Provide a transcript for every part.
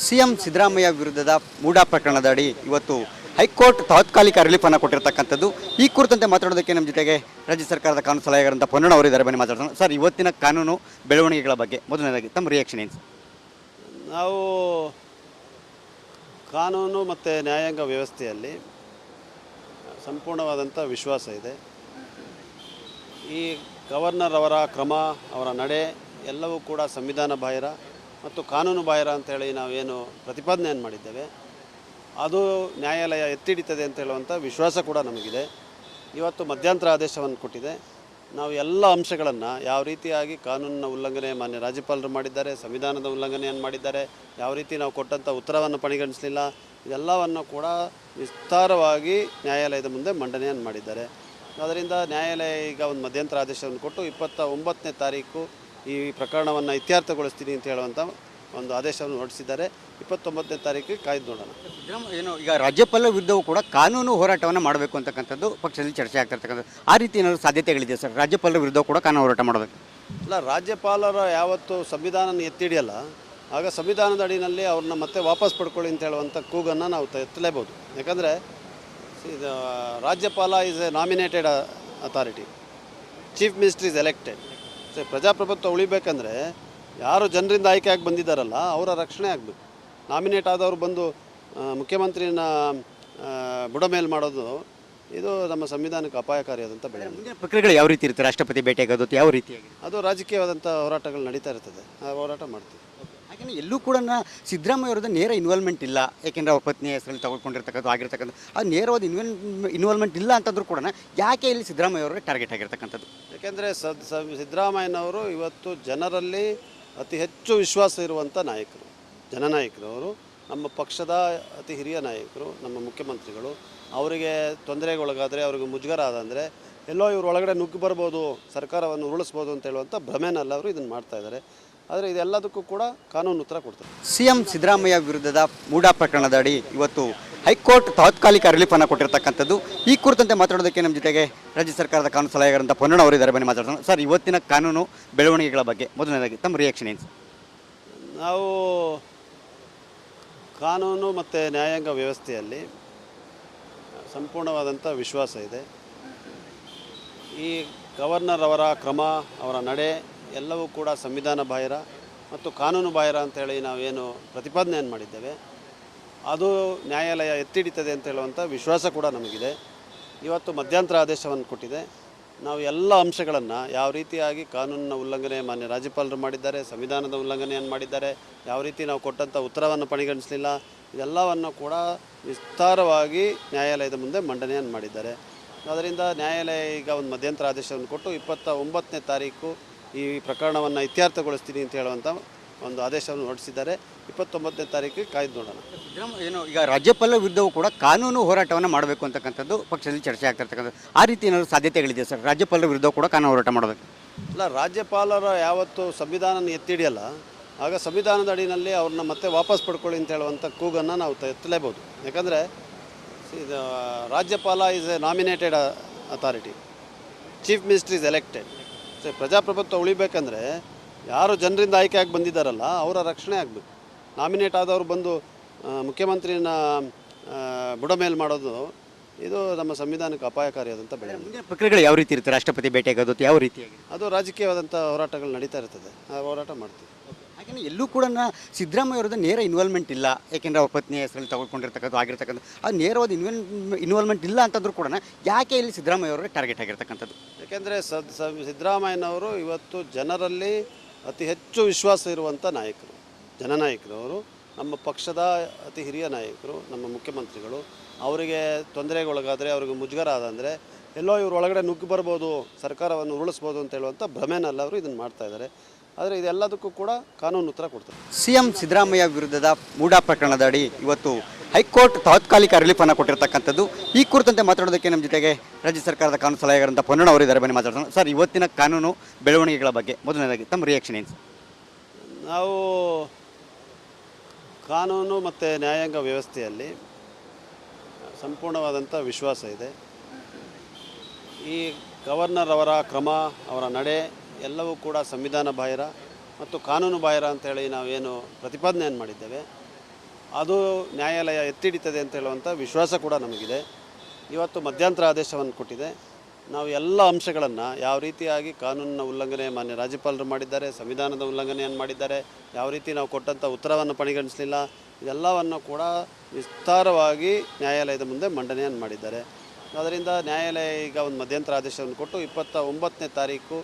CM Siddaramaiah ವಿರುದ್ಧದ ಮೂಡಾ ಪ್ರಕರಣದ ಅಡಿ ಇವತ್ತು ಹೈಕೋರ್ಟ್ ತಾತ್ಕಾಲಿಕ ರಿಲೀಫ್ ಅನ್ನು ಕೊಟ್ಟಿರತಕ್ಕಂಥದ್ದು. ಈ ಕುರಿತಂತೆ ಮಾತಾಡೋದಕ್ಕೆ ನಮ್ಮ ಜೊತೆಗೆ ರಾಜ್ಯ ಸರ್ಕಾರದ ಕಾನೂನು ಸಲಹೆಗಾರಂತ ಪೊನ್ನಣ್ಣ ಅವರು ಇದ್ದಾರೆ. ಬನ್ನಿ ಮಾತಾಡೋಣ. ಸರ್, ಇವತ್ತಿನ ಕಾನೂನು ಬೆಳವಣಿಗೆಗಳ ಬಗ್ಗೆ ಮೊದಲನೇದಾಗಿ ತಮ್ಮ ರಿಯಾಕ್ಷನ್ ಏನು? ನಾವು ಕಾನೂನು ಮತ್ತು ನ್ಯಾಯಾಂಗ ವ್ಯವಸ್ಥೆಯಲ್ಲಿ ಸಂಪೂರ್ಣವಾದಂಥ ವಿಶ್ವಾಸ ಇದೆ. ಈ ಗವರ್ನರ್ ಅವರ ಕ್ರಮ, ಅವರ ನಡೆ ಎಲ್ಲವೂ ಕೂಡ ಸಂವಿಧಾನ ಬಾಹಿರ ಮತ್ತು ಕಾನೂನು ಬಾಹಿರ ಅಂತೇಳಿ ನಾವೇನು ಪ್ರತಿಪಾದನೆಯನ್ನು ಮಾಡಿದ್ದೇವೆ, ಅದು ನ್ಯಾಯಾಲಯ ಎತ್ತಿಡಿತದೆ ಅಂತ ಹೇಳುವಂಥ ವಿಶ್ವಾಸ ಕೂಡ ನಮಗಿದೆ. ಇವತ್ತು ಮಧ್ಯಂತರ ಆದೇಶವನ್ನು ಕೊಟ್ಟಿದೆ. ನಾವು ಎಲ್ಲ ಅಂಶಗಳನ್ನು ಯಾವ ರೀತಿಯಾಗಿ ಕಾನೂನಿನ ಉಲ್ಲಂಘನೆ ಮಾನ್ಯ ರಾಜ್ಯಪಾಲರು ಮಾಡಿದ್ದಾರೆ, ಸಂವಿಧಾನದ ಉಲ್ಲಂಘನೆಯನ್ನು ಮಾಡಿದ್ದಾರೆ, ಯಾವ ರೀತಿ ನಾವು ಕೊಟ್ಟಂಥ ಉತ್ತರವನ್ನು ಪರಿಗಣಿಸಲಿಲ್ಲ, ಇದೆಲ್ಲವನ್ನು ಕೂಡ ವಿಸ್ತಾರವಾಗಿ ನ್ಯಾಯಾಲಯದ ಮುಂದೆ ಮಂಡನೆಯನ್ನು ಮಾಡಿದ್ದಾರೆ. ಅದರಿಂದ ನ್ಯಾಯಾಲಯ ಈಗ ಒಂದು ಮಧ್ಯಂತರ ಆದೇಶವನ್ನು ಕೊಟ್ಟು 29ನೇ ತಾರೀಕು ಈ ಪ್ರಕರಣವನ್ನು ಇತ್ಯರ್ಥಗೊಳಿಸ್ತೀನಿ ಅಂತ ಹೇಳುವಂಥ ಒಂದು ಆದೇಶವನ್ನು ಹೊರಡಿಸಿದ್ದಾರೆ. 29ನೇ ತಾರೀಕಿಗೆ ಕಾಯ್ದು ನೋಡೋಣ. ಏನು ಈಗ ರಾಜ್ಯಪಾಲರ ವಿರುದ್ಧವೂ ಕೂಡ ಕಾನೂನು ಹೋರಾಟವನ್ನು ಮಾಡಬೇಕು ಅಂತಕ್ಕಂಥದ್ದು ಪಕ್ಷದಲ್ಲಿ ಚರ್ಚೆ ಆಗ್ತಿರ್ತಕ್ಕಂಥದ್ದು. ಆ ರೀತಿ ಏನಾದರೂ ಸಾಧ್ಯತೆಗಳಿದೆ ಸರ್, ರಾಜ್ಯಪಾಲರ ವಿರುದ್ಧ ಕೂಡ ಕಾನೂನು ಹೋರಾಟ ಮಾಡೋದಕ್ಕೆ? ಅಲ್ಲ, ರಾಜ್ಯಪಾಲರ ಯಾವತ್ತು ಸಂವಿಧಾನ ಎತ್ತಿಡಿಯಲ್ಲ, ಆಗ ಸಂವಿಧಾನದ ಅಡಿನಲ್ಲಿ ಅವ್ರನ್ನ ಮತ್ತೆ ವಾಪಸ್ ಪಡ್ಕೊಳ್ಳಿ ಅಂತ ಹೇಳುವಂಥ ಕೂಗನ್ನು ನಾವು ಎತ್ತಲೇಬೋದು. ಯಾಕಂದರೆ ಇದು ರಾಜ್ಯಪಾಲ is A nominated authority, chief minister is elected. So ಪ್ರಜಾಪ್ರಭುತ್ವ ಉಳಿಬೇಕಂದ್ರೆ ಯಾರು ಜನರಿಂದ ಆಯ್ಕೆಯಾಗಿ ಬಂದಿದ್ದಾರಲ್ಲ ಅವರ ರಕ್ಷಣೆ ಆಗಬೇಕು. ನಾಮಿನೇಟ್ ಆದವರು ಬಂದು ಮುಖ್ಯಮಂತ್ರಿನ ಬುಡಮೇಲೆ ಮಾಡೋದು ಇದು ನಮ್ಮ ಸಂವಿಧಾನಕ್ಕೆ ಅಪಾಯಕಾರಿಯಾದಂಥ ಬೆಳವಣಿಗೆ. ಪ್ರಕ್ರಿಯೆಗಳು ಯಾವ ರೀತಿ ಇರುತ್ತೆ? ರಾಷ್ಟ್ರಪತಿ ಭೇಟಿಯಾಗೋದು ಯಾವ ರೀತಿಯಾಗಿ? ಅದು ರಾಜಕೀಯವಾದಂಥ ಹೋರಾಟಗಳು ನಡೀತಾ ಇರ್ತದೆ, ಆ ಹೋರಾಟ ಮಾಡ್ತೀವಿ. ಯಾಕೆಂದರೆ ಎಲ್ಲೂ ಕೂಡ ಸಿದ್ದರಾಮಯ್ಯ ಅವರದ್ದು ನೇರ ಇನ್ವಾಲ್ವ್ಮೆಂಟ್ ಇಲ್ಲ. ಯಾಕೆಂದರೆ ಅವ್ರ ಪತ್ನಿ ಹೆಸರಲ್ಲಿ ತಗೊಳ್ಕೊಂಡಿರ್ತಕ್ಕಂಥ ಆಗಿರ್ತಕ್ಕಂಥ ಅದು ನೇರವಾದ ಇನ್ವಾಲ್ವ್ಮೆಂಟ್ ಇಲ್ಲ ಅಂತಂದ್ರೂ ಕೂಡ ಯಾಕೆ ಇಲ್ಲಿ ಸಿದ್ದರಾಮಯ್ಯ ಅವರಿಗೆ ಟಾರ್ಗೆಟ್ ಆಗಿರ್ತಕ್ಕಂಥದ್ದು? ಯಾಕೆಂದರೆ ಸಿದ್ದರಾಮಯ್ಯನವರು ಇವತ್ತು ಜನರಲ್ಲಿ ಅತಿ ಹೆಚ್ಚು ವಿಶ್ವಾಸ ಇರುವಂಥ ನಾಯಕರು, ಜನನಾಯಕರು. ಅವರು ನಮ್ಮ ಪಕ್ಷದ ಅತಿ ಹಿರಿಯ ನಾಯಕರು, ನಮ್ಮ ಮುಖ್ಯಮಂತ್ರಿಗಳು. ಅವರಿಗೆ ತೊಂದರೆಗೊಳಗಾದರೆ, ಅವ್ರಿಗೆ ಮುಜುಗರ ಆದಂದರೆ ಎಲ್ಲೋ ಇವ್ರ ಒಳಗಡೆ ನುಗ್ಗಿ ಬರ್ಬೋದು, ಸರ್ಕಾರವನ್ನು ಉರುಳಿಸ್ಬೋದು ಅಂತ ಹೇಳುವಂಥ ಭ್ರಮೆನಲ್ಲಿ ಅವರು ಇದನ್ನು ಮಾಡ್ತಾಯಿದ್ದಾರೆ. ಆದರೆ ಇದೆಲ್ಲದಕ್ಕೂ ಕೂಡ ಕಾನೂನು ಉತ್ತರ ಕೊಡ್ತಾರೆ. ಸಿಎಂ ಸಿದ್ದರಾಮಯ್ಯ ವಿರುದ್ಧದ ಮೂಡಾ ಪ್ರಕರಣದ ಅಡಿ ಇವತ್ತು ಹೈಕೋರ್ಟ್ ತಾತ್ಕಾಲಿಕ ರಿಲೀಫ್ ಅನ್ನು ಕೊಟ್ಟಿರತಕ್ಕಂಥದ್ದು. ಈ ಕುರಿತಂತೆ ಮಾತಾಡೋದಕ್ಕೆ ನಮ್ಮ ಜೊತೆಗೆ ರಾಜ್ಯ ಸರ್ಕಾರದ ಕಾನೂನು ಸಲಹೆಗಾರಂತ ಪೊನ್ನಣ್ಣ ಅವರು ಇದ್ದಾರೆ. ಬನ್ನಿ ಮಾತಾಡೋಣ. ಸರ್, ಇವತ್ತಿನ ಕಾನೂನು ಬೆಳವಣಿಗೆಗಳ ಬಗ್ಗೆ ಮೊದಲನೇದಾಗಿ ತಮ್ಮ ರಿಯಾಕ್ಷನ್ ಏನು? ನಾವು ಕಾನೂನು ಮತ್ತು ನ್ಯಾಯಾಂಗ ವ್ಯವಸ್ಥೆಯಲ್ಲಿ ಸಂಪೂರ್ಣವಾದಂಥ ವಿಶ್ವಾಸ ಇದೆ. ಈ ಗವರ್ನರ್ ಅವರ ಕ್ರಮ, ಅವರ ನಡೆ ಎಲ್ಲವೂ ಕೂಡ ಸಂವಿಧಾನ ಬಾಹಿರ ಮತ್ತು ಕಾನೂನು ಬಾಹಿರ ಅಂತೇಳಿ ನಾವೇನು ಪ್ರತಿಪಾದನೆಯನ್ನು ಮಾಡಿದ್ದೇವೆ, ಅದು ನ್ಯಾಯಾಲಯ ಎತ್ತಿಡಿತದೆ ಅಂತ ಹೇಳುವಂಥ ವಿಶ್ವಾಸ ಕೂಡ ನಮಗಿದೆ. ಇವತ್ತು ಮಧ್ಯಂತರ ಆದೇಶವನ್ನು ಕೊಟ್ಟಿದೆ. ನಾವು ಎಲ್ಲ ಅಂಶಗಳನ್ನು ಯಾವ ರೀತಿಯಾಗಿ ಕಾನೂನಿನ ಉಲ್ಲಂಘನೆ ಮಾನ್ಯ ರಾಜ್ಯಪಾಲರು ಮಾಡಿದ್ದಾರೆ, ಸಂವಿಧಾನದ ಉಲ್ಲಂಘನೆಯನ್ನು ಮಾಡಿದ್ದಾರೆ, ಯಾವ ರೀತಿ ನಾವು ಕೊಟ್ಟಂಥ ಉತ್ತರವನ್ನು ಪರಿಗಣಿಸಲಿಲ್ಲ, ಇದೆಲ್ಲವನ್ನು ಕೂಡ ವಿಸ್ತಾರವಾಗಿ ನ್ಯಾಯಾಲಯದ ಮುಂದೆ ಮಂಡನೆಯನ್ನು ಮಾಡಿದ್ದಾರೆ. ಅದರಿಂದ ನ್ಯಾಯಾಲಯ ಈಗ ಒಂದು ಮಧ್ಯಂತರ ಆದೇಶವನ್ನು ಕೊಟ್ಟು 29ನೇ ತಾರೀಕು ಈ ಪ್ರಕರಣವನ್ನು ಇತ್ಯರ್ಥಗೊಳಿಸ್ತೀನಿ ಅಂತ ಹೇಳುವಂಥ ಒಂದು ಆದೇಶವನ್ನು ಹೊರಡಿಸಿದ್ದಾರೆ. 29ನೇ ತಾರೀಕಿಗೆ ಕಾಯ್ದು ನೋಡೋಣ. ಏನು ಈಗ ರಾಜ್ಯಪಾಲರ ವಿರುದ್ಧವೂ ಕೂಡ ಕಾನೂನು ಹೋರಾಟವನ್ನು ಮಾಡಬೇಕು ಅಂತಕ್ಕಂಥದ್ದು ಪಕ್ಷದಲ್ಲಿ ಚರ್ಚೆ ಆಗ್ತಿರ್ತಕ್ಕಂಥದ್ದು. ಆ ರೀತಿ ಏನಾದರೂ ಸಾಧ್ಯತೆಗಳಿದೆ ಸರ್, ರಾಜ್ಯಪಾಲರ ವಿರುದ್ಧ ಕೂಡ ಕಾನೂನು ಹೋರಾಟ ಮಾಡೋದಕ್ಕೆ? ಅಲ್ಲ, ರಾಜ್ಯಪಾಲರ ಯಾವತ್ತು ಸಂವಿಧಾನ ಎತ್ತಿಡಿಯಲ್ಲ, ಆಗ ಸಂವಿಧಾನದ ಅಡಿನಲ್ಲಿ ಅವ್ರನ್ನ ಮತ್ತೆ ವಾಪಸ್ ಪಡ್ಕೊಳ್ಳಿ ಅಂತ ಹೇಳುವಂಥ ಕೂಗನ್ನು ನಾವು ಎತ್ತಲೇಬೋದು. ಯಾಕಂದರೆ ಇದು ರಾಜ್ಯಪಾಲ is A nominated authority, chief minister is elected. So ಪ್ರಜಾಪ್ರಭುತ್ವ ಉಳಿಬೇಕಂದ್ರೆ ಯಾರು ಜನರಿಂದ ಆಯ್ಕೆಯಾಗಿ ಬಂದಿದ್ದಾರಲ್ಲ ಅವರ ರಕ್ಷಣೆ ಆಗಬೇಕು. ನಾಮಿನೇಟ್ ಆದವರು ಬಂದು ಮುಖ್ಯಮಂತ್ರಿನ ಬುಡಮೇಲೆ ಮಾಡೋದು ಇದು ನಮ್ಮ ಸಂವಿಧಾನಕ್ಕೆ ಅಪಾಯಕಾರಿಯಾದಂಥ ಬೆಳವಣಿಗೆ. ಪ್ರಕ್ರಿಯೆಗಳು ಯಾವ ರೀತಿ ಇರುತ್ತೆ? ರಾಷ್ಟ್ರಪತಿ ಭೇಟಿಯಾಗೋದು ಯಾವ ರೀತಿಯಾಗಿ? ಅದು ರಾಜಕೀಯವಾದಂಥ ಹೋರಾಟಗಳು ನಡೀತಾ ಇರ್ತದೆ, ಆ ಹೋರಾಟ ಮಾಡ್ತೀವಿ. ಯಾಕೆಂದರೆ ಎಲ್ಲೂ ಕೂಡ ಸಿದ್ದರಾಮಯ್ಯ ಅವರದ್ದು ನೇರ ಇನ್ವಾಲ್ವ್ಮೆಂಟ್ ಇಲ್ಲ. ಯಾಕೆಂದರೆ ಅವ್ರ ಪತ್ನಿ ಹೆಸರಲ್ಲಿ ತಗೊಳ್ಕೊಂಡಿರ್ತಕ್ಕಂಥ ಆಗಿರ್ತಕ್ಕಂಥ ಅದು ನೇರವಾದ ಇನ್ವಾಲ್ವ್ಮೆಂಟ್ ಇಲ್ಲ ಅಂತಂದ್ರೂ ಕೂಡ ಯಾಕೆ ಇಲ್ಲಿ ಸಿದ್ದರಾಮಯ್ಯ ಅವರಿಗೆ ಟಾರ್ಗೆಟ್ ಆಗಿರ್ತಕ್ಕಂಥದ್ದು? ಯಾಕೆಂದರೆ ಸಿದ್ದರಾಮಯ್ಯನವರು ಇವತ್ತು ಜನರಲ್ಲಿ ಅತಿ ಹೆಚ್ಚು ವಿಶ್ವಾಸ ಇರುವಂಥ ನಾಯಕರು, ಜನನಾಯಕರು. ಅವರು ನಮ್ಮ ಪಕ್ಷದ ಅತಿ ಹಿರಿಯ ನಾಯಕರು, ನಮ್ಮ ಮುಖ್ಯಮಂತ್ರಿಗಳು. ಅವರಿಗೆ ತೊಂದರೆಗೊಳಗಾದರೆ, ಅವ್ರಿಗೆ ಮುಜುಗರ ಆದಂದರೆ ಎಲ್ಲೋ ಇವ್ರ ಒಳಗಡೆ ನುಗ್ಗಿ ಬರ್ಬೋದು, ಸರ್ಕಾರವನ್ನು ಉರುಳಿಸ್ಬೋದು ಅಂತ ಹೇಳುವಂಥ ಭ್ರಮೆನಲ್ಲಿ ಅವರು ಇದನ್ನು ಮಾಡ್ತಾಯಿದ್ದಾರೆ. ಆದರೆ ಇದೆಲ್ಲದಕ್ಕೂ ಕೂಡ ಕಾನೂನು ಉತ್ತರ ಕೊಡ್ತಾರೆ. ಸಿಎಂ ಸಿದ್ದರಾಮಯ್ಯ ವಿರುದ್ಧದ ಮೂಡಾ ಪ್ರಕರಣದ ಅಡಿ ಇವತ್ತು ಹೈಕೋರ್ಟ್ ತಾತ್ಕಾಲಿಕ ರಿಲೀಫ್ ಅನ್ನು ಕೊಟ್ಟಿರತಕ್ಕಂಥದ್ದು. ಈ ಕುರಿತಂತೆ ಮಾತಾಡೋದಕ್ಕೆ ನಮ್ಮ ಜೊತೆಗೆ ರಾಜ್ಯ ಸರ್ಕಾರದ ಕಾನೂನು ಸಲಹೆಗಾರಂತ ಪೊನ್ನಣ್ಣ ಅವರು ಇದ್ದಾರೆ. ಬನ್ನಿ ಮಾತಾಡೋಣ. ಸರ್, ಇವತ್ತಿನ ಕಾನೂನು ಬೆಳವಣಿಗೆಗಳ ಬಗ್ಗೆ ಮೊದಲನೇದಾಗಿ ತಮ್ಮ ರಿಯಾಕ್ಷನ್ ಏನು? ನಾವು ಕಾನೂನು ಮತ್ತು ನ್ಯಾಯಾಂಗ ವ್ಯವಸ್ಥೆಯಲ್ಲಿ ಸಂಪೂರ್ಣವಾದಂಥ ವಿಶ್ವಾಸ ಇದೆ. ಈ ಗವರ್ನರ್ ಅವರ ಕ್ರಮ, ಅವರ ನಡೆ ಎಲ್ಲವೂ ಕೂಡ ಸಂವಿಧಾನ ಬಾಹಿರ ಮತ್ತು ಕಾನೂನು ಬಾಹಿರ ಅಂತೇಳಿ ನಾವೇನು ಪ್ರತಿಪಾದನೆಯನ್ನು ಮಾಡಿದ್ದೇವೆ, ಅದು ನ್ಯಾಯಾಲಯ ಎತ್ತಿಡಿತದೆ ಅಂತ ಹೇಳುವಂಥ ವಿಶ್ವಾಸ ಕೂಡ ನಮಗಿದೆ. ಇವತ್ತು ಮಧ್ಯಂತರ ಆದೇಶವನ್ನು ಕೊಟ್ಟಿದೆ. ನಾವು ಎಲ್ಲ ಅಂಶಗಳನ್ನು ಯಾವ ರೀತಿಯಾಗಿ ಕಾನೂನಿನ ಉಲ್ಲಂಘನೆ ಮಾನ್ಯ ರಾಜ್ಯಪಾಲರು ಮಾಡಿದ್ದಾರೆ, ಸಂವಿಧಾನದ ಉಲ್ಲಂಘನೆಯನ್ನು ಮಾಡಿದ್ದಾರೆ, ಯಾವ ರೀತಿ ನಾವು ಕೊಟ್ಟಂಥ ಉತ್ತರವನ್ನು ಪರಿಗಣಿಸಲಿಲ್ಲ, ಇದೆಲ್ಲವನ್ನು ಕೂಡ ವಿಸ್ತಾರವಾಗಿ ನ್ಯಾಯಾಲಯದ ಮುಂದೆ ಮಂಡನೆಯನ್ನು ಮಾಡಿದ್ದಾರೆ. ಅದರಿಂದ ನ್ಯಾಯಾಲಯ ಈಗ ಒಂದು ಮಧ್ಯಂತರ ಆದೇಶವನ್ನು ಕೊಟ್ಟು 29ನೇ ತಾರೀಕು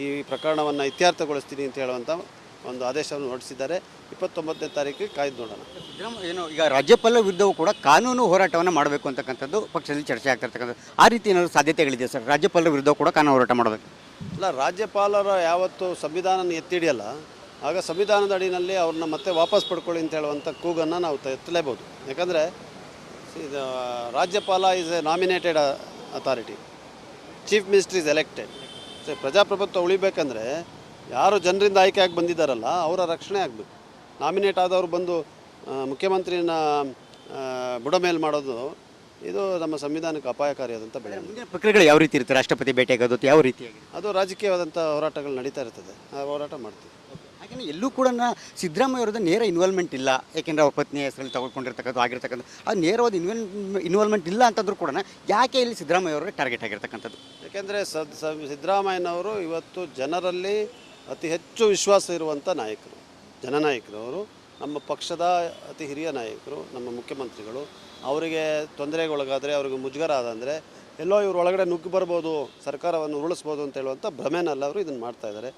ಈ ಪ್ರಕರಣವನ್ನು ಇತ್ಯರ್ಥಗೊಳಿಸ್ತೀನಿ ಅಂತ ಹೇಳುವಂಥ ಒಂದು ಆದೇಶವನ್ನು ಹೊರಡಿಸಿದ್ದಾರೆ. 29ನೇ ತಾರೀಕಿಗೆ ಕಾಯ್ದು ನೋಡೋಣ. ಏನು ಈಗ ರಾಜ್ಯಪಾಲರ ವಿರುದ್ಧವೂ ಕೂಡ ಕಾನೂನು ಹೋರಾಟವನ್ನು ಮಾಡಬೇಕು ಅಂತಕ್ಕಂಥದ್ದು ಪಕ್ಷದಲ್ಲಿ ಚರ್ಚೆ ಆಗ್ತಿರ್ತಕ್ಕಂಥದ್ದು, ಆ ರೀತಿ ಏನಾದರೂ ಸಾಧ್ಯತೆಗಳಿದೆ ಸರ್? ರಾಜ್ಯಪಾಲರ ವಿರುದ್ಧ ಕೂಡ ಕಾನೂನು ಹೋರಾಟ ಮಾಡಬೇಕು? ಅಲ್ಲ, ರಾಜ್ಯಪಾಲರ ಯಾವತ್ತು ಸಂವಿಧಾನ ಎತ್ತಿಡಿಯಲ್ಲ, ಆಗ ಸಂವಿಧಾನದ ಅಡಿಯಲ್ಲಿ ಅವ್ರನ್ನ ಮತ್ತೆ ವಾಪಸ್ ಪಡ್ಕೊಳ್ಳಿ ಅಂತ ಹೇಳುವಂಥ ಕೂಗನ್ನು ನಾವು ಎತ್ತಲೇಬೋದು. ಯಾಕಂದರೆ ಇದು ರಾಜ್ಯಪಾಲ is A nominated authority, chief minister is elected. So ಪ್ರಜಾಪ್ರಭುತ್ವ ಉಳಿಬೇಕಂದ್ರೆ ಯಾರು ಜನರಿಂದ ಆಯ್ಕೆಯಾಗಿ ಬಂದಿದ್ದಾರಲ್ಲ ಅವರ ರಕ್ಷಣೆ ಆಗಬೇಕು. ನಾಮಿನೇಟ್ ಆದವರು ಬಂದು ಮುಖ್ಯಮಂತ್ರಿನ ಬುಡಮೇಲು ಮಾಡೋದು ಇದು ನಮ್ಮ ಸಂವಿಧಾನಕ್ಕೆ ಅಪಾಯಕಾರಿಯಾದಂಥ ಬೆಳವಣಿಗೆ. ಮುಂದಿನ ಪ್ರಕ್ರಿಯೆಗಳು ಯಾವ ರೀತಿ ಇರುತ್ತೆ? ರಾಷ್ಟ್ರಪತಿ ಭೇಟಿಯಾಗೋದು ಯಾವ ರೀತಿಯಾಗಿ? ಅದು ರಾಜಕೀಯವಾದಂಥ ಹೋರಾಟಗಳು ನಡೀತಾ ಇರ್ತದೆ, ಆ ಹೋರಾಟ ಮಾಡ್ತೀವಿ. ಹಾಗೆಯೇ ಎಲ್ಲೂ ಕೂಡ ಸಿದ್ದರಾಮಯ್ಯ ಅವರದ್ದು ನೇರ ಇನ್ವಾಲ್ವ್ಮೆಂಟ್ ಇಲ್ಲ. ಏಕೆಂದರೆ ಅವ್ರ ಪತ್ನಿ ಹೆಸರಲ್ಲಿ ತಗೊಳ್ಕೊಂಡಿರ್ತಕ್ಕಂಥ ಆಗಿರ್ತಕ್ಕಂಥ ಅದು ನೇರವಾದ ಇನ್ವಾಲ್ವ್ಮೆಂಟ್ ಇಲ್ಲ ಅಂತಂದ್ರೂ ಕೂಡ ಯಾಕೆ ಇಲ್ಲಿ ಸಿದ್ದರಾಮಯ್ಯ ಅವರೇ ಟಾರ್ಗೆಟ್ ಆಗಿರ್ತಕ್ಕಂಥದ್ದು? ಯಾಕೆಂದರೆ ಸಿದ್ದರಾಮಯ್ಯನವರು ಇವತ್ತು ಜನರಲ್ಲಿ ಅತಿ ಹೆಚ್ಚು ವಿಶ್ವಾಸ ಇರುವಂಥ ನಾಯಕರು, ಜನನಾಯಕರು. ಅವರು ನಮ್ಮ ಪಕ್ಷದ ಅತಿ ಹಿರಿಯ ನಾಯಕರು, ನಮ್ಮ ಮುಖ್ಯಮಂತ್ರಿಗಳು. ಅವರಿಗೆ ತೊಂದರೆಗೊಳಗಾದರೆ, ಅವ್ರಿಗೆ ಮುಜುಗರ ಆದಂದರೆ ಎಲ್ಲೋ ಇವ್ರ ಒಳಗಡೆ ನುಗ್ಗಿ ಬರ್ಬೋದು, ಸರ್ಕಾರವನ್ನು ಉರುಳಿಸ್ಬೋದು ಅಂತ ಹೇಳುವಂಥ ಭ್ರಮೆನಲ್ಲ ಅವರು ಇದನ್ನು ಮಾಡ್ತಾ ಇದ್ದಾರೆ.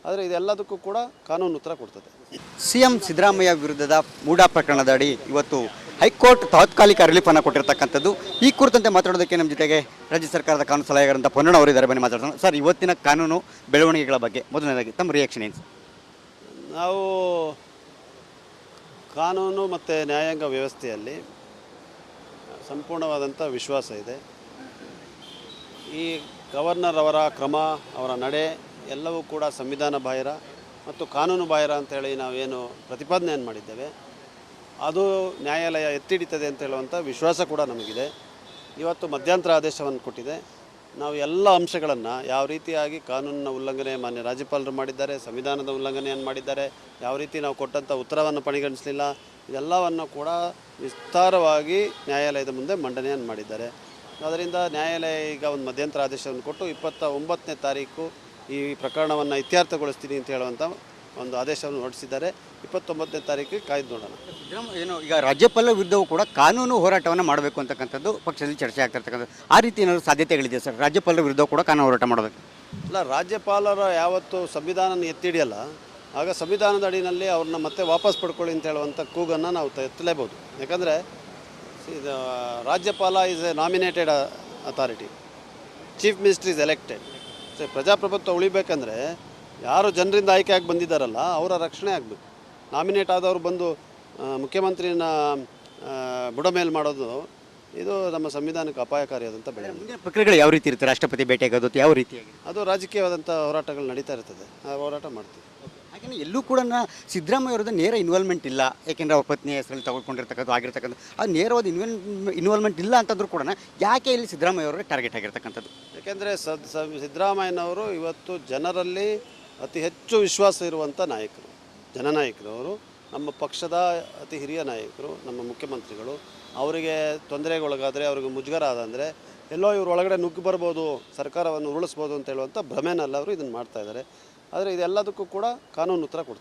ಆದರೆ ಇದೆಲ್ಲದಕ್ಕೂ ಕೂಡ ಕಾನೂನು ಉತ್ತರ ಕೊಡ್ತದೆ. CM ಸಿದ್ದರಾಮಯ್ಯ ವಿರುದ್ಧದ ಮೂಡಾ ಪ್ರಕರಣದ ಅಡಿ ಇವತ್ತು ಹೈಕೋರ್ಟ್ ತಾತ್ಕಾಲಿಕ ರಿಲೀಫನ್ನು ಕೊಟ್ಟಿರ್ತಕ್ಕಂಥದ್ದು. ಈ ಕುರಿತಂತೆ ಮಾತಾಡೋದಕ್ಕೆ ನಮ್ಮ ಜೊತೆಗೆ ರಾಜ್ಯ ಸರ್ಕಾರದ ಕಾನೂನು ಸಲಹೆಗಾರಂತ ಪೊನ್ನಣ್ಣ ಅವರಿದ್ದಾರೆ. ಬನ್ನಿ ಮಾತಾಡೋಣ. ಸರ್, ಇವತ್ತಿನ ಕಾನೂನು ಬೆಳವಣಿಗೆಗಳ ಬಗ್ಗೆ ಮೊದಲನೇದಾಗಿ ತಮ್ಮ ರಿಯಾಕ್ಷನ್ ಏನು? ನಾವು ಕಾನೂನು ಮತ್ತು ನ್ಯಾಯಾಂಗ ವ್ಯವಸ್ಥೆಯಲ್ಲಿ ಸಂಪೂರ್ಣವಾದಂಥ ವಿಶ್ವಾಸ ಇದೆ. ಈ ಗವರ್ನರ್ ಅವರ ಕ್ರಮ, ಅವರ ನಡೆ ಎಲ್ಲವೂ ಕೂಡ ಸಂವಿಧಾನ ಬಾಹಿರ ಮತ್ತು ಕಾನೂನು ಬಾಹಿರ ಅಂತೇಳಿ ನಾವೇನು ಪ್ರತಿಪಾದನೆಯನ್ನು ಮಾಡಿದ್ದೇವೆ, ಅದು ನ್ಯಾಯಾಲಯ ಎತ್ತಿಡಿತದೆ ಅಂತ ಹೇಳುವಂಥ ವಿಶ್ವಾಸ ಕೂಡ ನಮಗಿದೆ. ಇವತ್ತು ಮಧ್ಯಂತರ ಆದೇಶವನ್ನು ಕೊಟ್ಟಿದೆ. ನಾವು ಎಲ್ಲ ಅಂಶಗಳನ್ನು ಯಾವ ರೀತಿಯಾಗಿ ಕಾನೂನಿನ ಉಲ್ಲಂಘನೆ ಮಾನ್ಯ ರಾಜ್ಯಪಾಲರು ಮಾಡಿದ್ದಾರೆ, ಸಂವಿಧಾನದ ಉಲ್ಲಂಘನೆಯನ್ನು ಮಾಡಿದ್ದಾರೆ, ಯಾವ ರೀತಿ ನಾವು ಕೊಟ್ಟಂಥ ಉತ್ತರವನ್ನು ಪರಿಗಣಿಸಲಿಲ್ಲ, ಇದೆಲ್ಲವನ್ನು ಕೂಡ ವಿಸ್ತಾರವಾಗಿ ನ್ಯಾಯಾಲಯದ ಮುಂದೆ ಮಂಡನೆಯನ್ನು ಮಾಡಿದ್ದಾರೆ. ಅದರಿಂದ ನ್ಯಾಯಾಲಯ ಈಗ ಒಂದು ಮಧ್ಯಂತರ ಆದೇಶವನ್ನು ಕೊಟ್ಟು 29ನೇ ತಾರೀಕು ಈ ಪ್ರಕರಣವನ್ನು ಇತ್ಯರ್ಥಗೊಳಿಸ್ತೀನಿ ಅಂತ ಹೇಳುವಂಥ ಒಂದು ಆದೇಶವನ್ನು ಹೊರಡಿಸಿದ್ದಾರೆ. 29ನೇ ತಾರೀಕಿಗೆ ಕಾಯ್ದು ನೋಡೋಣ. ಏನು ಈಗ ರಾಜ್ಯಪಾಲರ ವಿರುದ್ಧವೂ ಕೂಡ ಕಾನೂನು ಹೋರಾಟವನ್ನು ಮಾಡಬೇಕು ಅಂತಕ್ಕಂಥದ್ದು ಪಕ್ಷದಲ್ಲಿ ಚರ್ಚೆ ಆಗ್ತಿರ್ತಕ್ಕಂಥದ್ದು, ಆ ರೀತಿ ಏನಾದರೂ ಸಾಧ್ಯತೆಗಳಿದೆ ಸರ್? ರಾಜ್ಯಪಾಲರ ವಿರುದ್ಧ ಕೂಡ ಕಾನೂನು ಹೋರಾಟ ಮಾಡಬೇಕು? ಅಲ್ಲ, ರಾಜ್ಯಪಾಲರ ಯಾವತ್ತು ಸಂವಿಧಾನ ಎತ್ತಿಡಿಯಲ್ಲ, ಆಗ ಸಂವಿಧಾನದ ಅಡಿಯಲ್ಲಿ ಅವ್ರನ್ನ ಮತ್ತೆ ವಾಪಸ್ ಪಡ್ಕೊಳ್ಳಿ ಅಂತ ಹೇಳುವಂಥ ಕೂಗನ್ನು ನಾವು ಎತ್ತಲೇಬೋದು. ಯಾಕಂದರೆ ಇದು ರಾಜ್ಯಪಾಲ is A nominated authority, chief minister is elected. So ಪ್ರಜಾಪ್ರಭುತ್ವ ಉಳಿಬೇಕಂದ್ರೆ ಯಾರು ಜನರಿಂದ ಆಯ್ಕೆಯಾಗಿ ಬಂದಿದ್ದಾರಲ್ಲ ಅವರ ರಕ್ಷಣೆ ಆಗಬೇಕು. ನಾಮಿನೇಟ್ ಆದವರು ಬಂದು ಮುಖ್ಯಮಂತ್ರಿನ ಬುಡಮೇಲು ಮಾಡೋದು ಇದು ನಮ್ಮ ಸಂವಿಧಾನಕ್ಕೆ ಅಪಾಯಕಾರಿಯಾದಂಥ ಬೆಳವಣಿಗೆ. ಮುಂದಿನ ಪ್ರಕ್ರಿಯೆಗಳು ಯಾವ ರೀತಿ ಇರುತ್ತೆ? ರಾಷ್ಟ್ರಪತಿ ಭೇಟಿಯಾಗೋದು ಯಾವ ರೀತಿಯಾಗಿ? ಅದು ರಾಜಕೀಯವಾದಂಥ ಹೋರಾಟಗಳು ನಡೀತಾ ಇರ್ತದೆ, ಆ ಹೋರಾಟ ಮಾಡ್ತೀವಿ. ಹಾಗೆಯೇ ಎಲ್ಲೂ ಕೂಡ ಸಿದ್ದರಾಮಯ್ಯ ಅವರದ್ದು ನೇರ ಇನ್ವಾಲ್ವ್ಮೆಂಟ್ ಇಲ್ಲ. ಏಕೆಂದರೆ ಅವ್ರ ಪತ್ನಿ ಹೆಸರಲ್ಲಿ ತಗೊಳ್ಕೊಂಡಿರ್ತಕ್ಕಂಥ ಆಗಿರ್ತಕ್ಕಂಥ ಅದು ನೇರವಾದ ಇನ್ವಾಲ್ವ್ಮೆಂಟ್ ಇಲ್ಲ ಅಂತಂದ್ರೂ ಕೂಡ ಯಾಕೆ ಇಲ್ಲಿ ಸಿದ್ದರಾಮಯ್ಯ ಅವರೇ ಟಾರ್ಗೆಟ್ ಆಗಿರ್ತಕ್ಕಂಥದ್ದು? ಯಾಕೆಂದರೆ ಸಿದ್ದರಾಮಯ್ಯನವರು ಇವತ್ತು ಜನರಲ್ಲಿ ಅತಿ ಹೆಚ್ಚು ವಿಶ್ವಾಸ ಇರುವಂಥ ನಾಯಕರು, ಜನನಾಯಕರು. ಅವರು ನಮ್ಮ ಪಕ್ಷದ ಅತಿ ಹಿರಿಯ ನಾಯಕರು, ನಮ್ಮ ಮುಖ್ಯಮಂತ್ರಿಗಳು. ಅವರಿಗೆ ತೊಂದರೆಗೊಳಗಾದರೆ, ಅವ್ರಿಗೆ ಮುಜುಗರ ಆದಂದರೆ ಎಲ್ಲೋ ಇವ್ರ ಒಳಗಡೆ ನುಗ್ಗಿ ಬರ್ಬೋದು, ಸರ್ಕಾರವನ್ನು ಉರುಳಿಸ್ಬೋದು ಅಂತ ಹೇಳುವಂಥ ಭ್ರಮೆನಲ್ಲ ಅವರು ಇದನ್ನು ಮಾಡ್ತಾ ಇದ್ದಾರೆ. ಆದರೆ ಇದೆಲ್ಲದಕ್ಕೂ ಕೂಡ ಕಾನೂನು ಉತ್ತರ ಕೊಡ್ತದೆ.